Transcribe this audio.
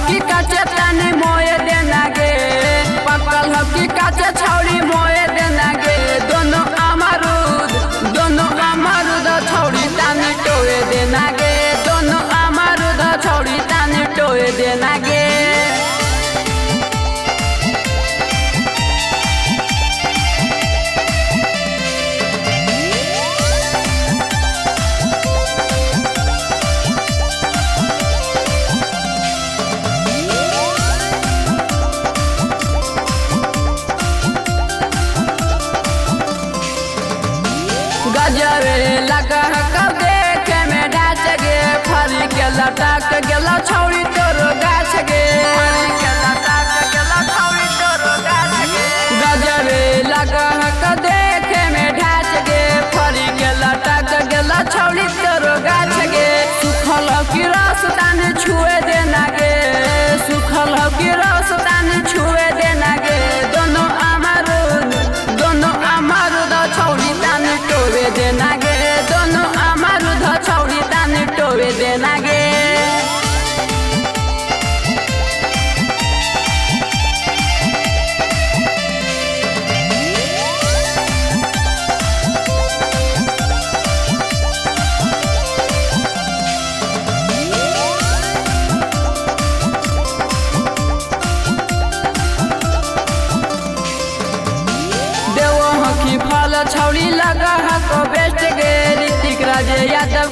की काचे ताने मोए देना गे, पकल हो की काचे छौड़ी मोए देना गे। दोनों अमरुद छौड़ी ताने टोए देना गे, दोनों अमरुद छौड़ी ताने टोए देना गे। गजरे लगा कब देखे में डाच गे, फरी के लटक गेला छौड़ी तोरो गाछ गे, गजरे लगा कब देखे में ढाच गे, फरी के लटक गेला छौड़ी तोरो गाछ गे। सुखल की रस ताने छुए देना गे, सुखल की रस ताने छुए देना गे। दोनों अमरुद छौड़ी ताने टोए देना गे, दोनों अमरुद छौड़ी ताने टोए देना गे। फल छौड़ी लगा को बेस्ट गे, ऋतिक राज यादव